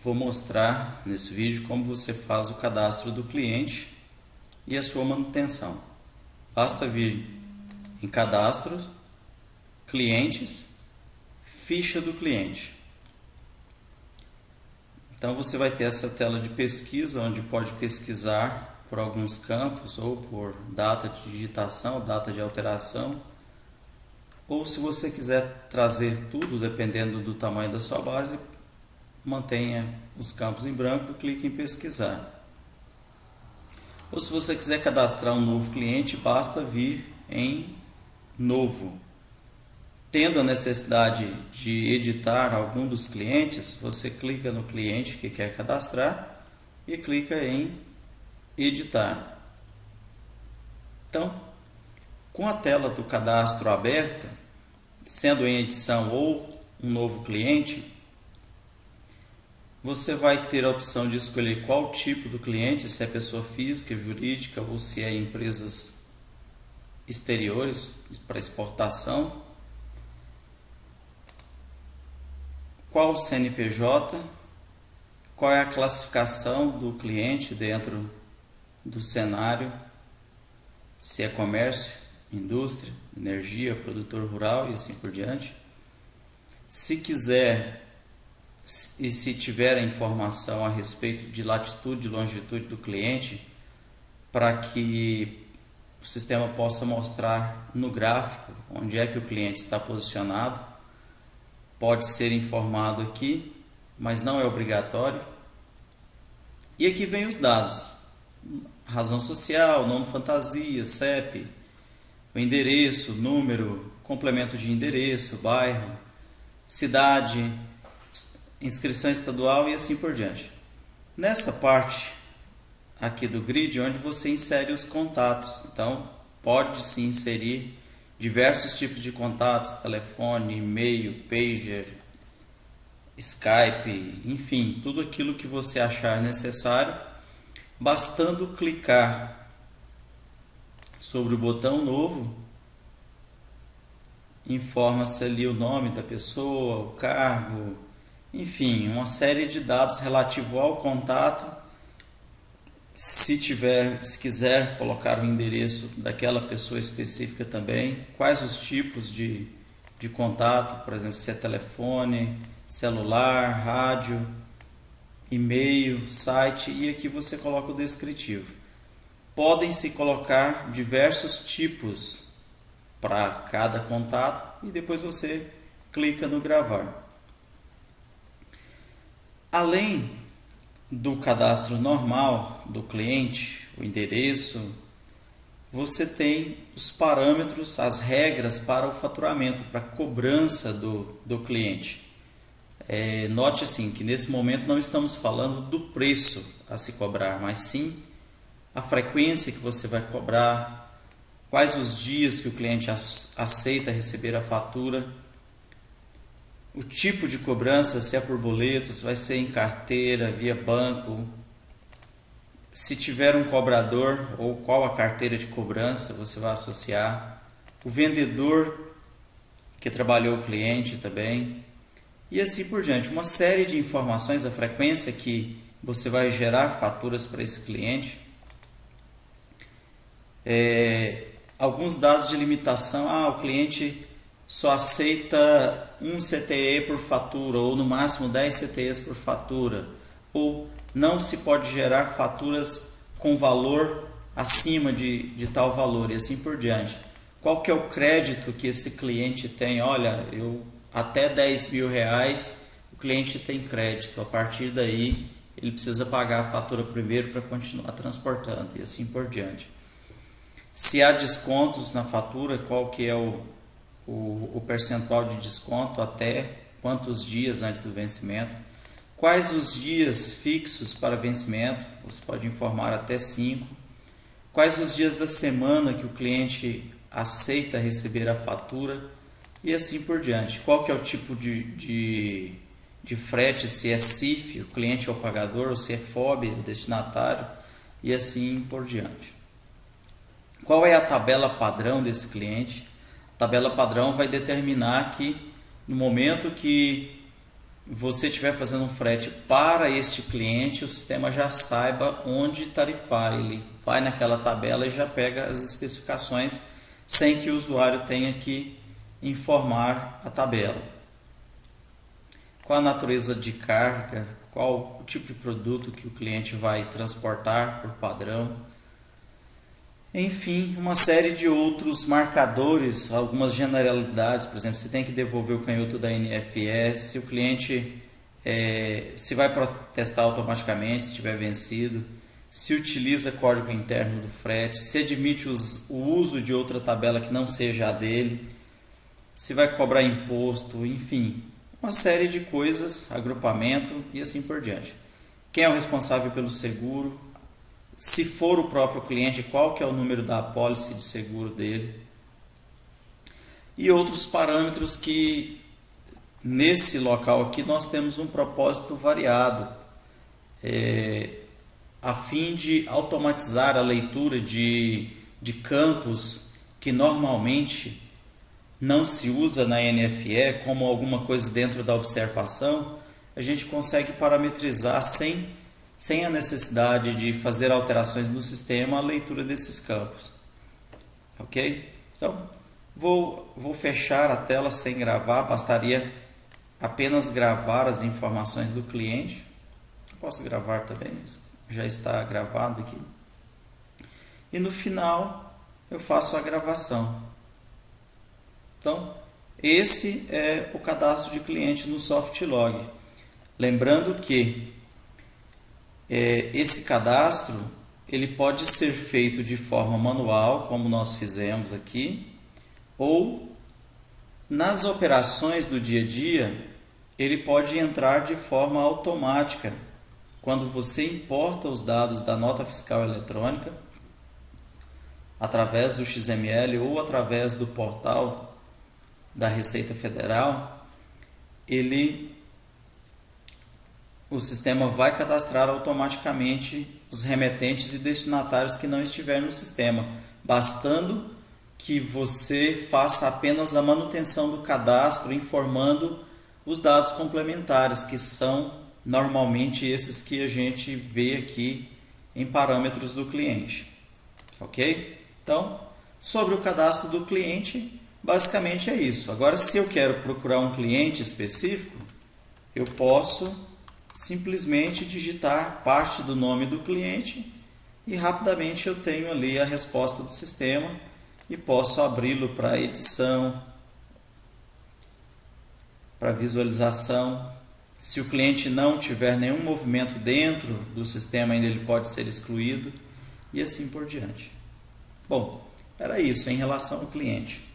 vou mostrar nesse vídeo como você faz o cadastro do cliente e a sua manutenção. Basta vir em cadastro, clientes, ficha do cliente. Então você vai ter essa tela de pesquisa, onde pode pesquisar por alguns campos, ou por data de digitação, data de alteração, ou se você quiser trazer tudo, dependendo do tamanho da sua base, mantenha os campos em branco e clique em pesquisar. Ou se você quiser cadastrar um novo cliente, basta vir em novo. Tendo a necessidade de editar algum dos clientes, você clica no cliente que quer cadastrar e clica em editar. Então, com a tela do cadastro aberta, sendo em edição ou um novo cliente, você vai ter a opção de escolher qual tipo do cliente, se é pessoa física, jurídica ou se é empresas exteriores para exportação, qual o CNPJ, qual é a classificação do cliente dentro do cenário, se é comércio, indústria, energia, produtor rural e assim por diante. Se quiser e se tiver a informação a respeito de latitude e longitude do cliente, para que o sistema possa mostrar no gráfico onde é que o cliente está posicionado, pode ser informado aqui, mas não é obrigatório. E aqui vem os dados: razão social, nome fantasia, CEP, o endereço, número, complemento de endereço, bairro, cidade, inscrição estadual e assim por diante. Nessa parte aqui do grid, onde você insere os contatos, então pode se inserir diversos tipos de contatos: telefone, e-mail, pager, Skype, enfim, tudo aquilo que você achar necessário, bastando clicar sobre o botão novo, informa-se ali o nome da pessoa, o cargo, enfim, uma série de dados relativo ao contato. Se quiser colocar o endereço daquela pessoa específica também, quais os tipos de contato, por exemplo, se é telefone, celular, rádio, e-mail, site, e aqui você coloca o descritivo. Podem-se colocar diversos tipos para cada contato e depois você clica no gravar. Além do cadastro normal do cliente, o endereço, você tem os parâmetros, as regras para o faturamento, para a cobrança do cliente. Note assim que nesse momento não estamos falando do preço a se cobrar, mas sim a frequência que você vai cobrar, quais os dias que o cliente aceita receber a fatura, o tipo de cobrança, se é por boleto, se vai ser em carteira, via banco, se tiver um cobrador ou qual a carteira de cobrança você vai associar, o vendedor que trabalhou o cliente também, e assim por diante. Uma série de informações, a frequência que você vai gerar faturas para esse cliente, alguns dados de limitação. O cliente só aceita um CTE por fatura, ou no máximo 10 CTEs por fatura, ou não se pode gerar faturas com valor acima de tal valor, e assim por diante. Qual que é o crédito que esse cliente tem? Olha, até 10 mil reais o cliente tem crédito, a partir daí ele precisa pagar a fatura primeiro para continuar transportando, e assim por diante. Se há descontos na fatura, qual que é o percentual de desconto, até quantos dias antes do vencimento, quais os dias fixos para vencimento, você pode informar até 5, quais os dias da semana que o cliente aceita receber a fatura e assim por diante, qual que é o tipo de frete, se é CIF, o cliente é o pagador, ou se é FOB, o destinatário, e assim por diante. Qual é a tabela padrão desse cliente? A tabela padrão vai determinar que no momento que você estiver fazendo um frete para este cliente, o sistema já saiba onde tarifar. Ele vai naquela tabela e já pega as especificações sem que o usuário tenha que informar a tabela. Qual a natureza de carga, qual o tipo de produto que o cliente vai transportar por padrão. Enfim, uma série de outros marcadores, algumas generalidades. Por exemplo, você tem que devolver o canhoto da NFE, se o cliente se vai protestar automaticamente se estiver vencido, se utiliza código interno do frete, se admite o uso de outra tabela que não seja a dele, se vai cobrar imposto, enfim, uma série de coisas, agrupamento e assim por diante. Quem é o responsável pelo seguro? Se for o próprio cliente, qual que é o número da apólice de seguro dele? E outros parâmetros que nesse local aqui nós temos um propósito variado, a fim de automatizar a leitura de campos que normalmente não se usa na NFE, como alguma coisa dentro da observação, a gente consegue parametrizar sem a necessidade de fazer alterações no sistema a leitura desses campos. Ok? Então, vou fechar a tela sem gravar, bastaria apenas gravar as informações do cliente. Posso gravar também, já está gravado aqui. E no final eu faço a gravação. Então, esse é o cadastro de cliente no Softlog. Lembrando que esse cadastro ele pode ser feito de forma manual, como nós fizemos aqui, ou nas operações do dia a dia, ele pode entrar de forma automática. Quando você importa os dados da nota fiscal eletrônica, através do XML ou através do portal da Receita Federal, o sistema vai cadastrar automaticamente os remetentes e destinatários que não estiverem no sistema, bastando que você faça apenas a manutenção do cadastro, informando os dados complementares, que são normalmente esses que a gente vê aqui em parâmetros do cliente. Ok? Então, sobre o cadastro do cliente, basicamente é isso. Agora, se eu quero procurar um cliente específico, eu posso simplesmente digitar parte do nome do cliente e rapidamente eu tenho ali a resposta do sistema e posso abri-lo para edição, para visualização. Se o cliente não tiver nenhum movimento dentro do sistema, ainda ele pode ser excluído e assim por diante. Bom, era isso em relação ao cliente.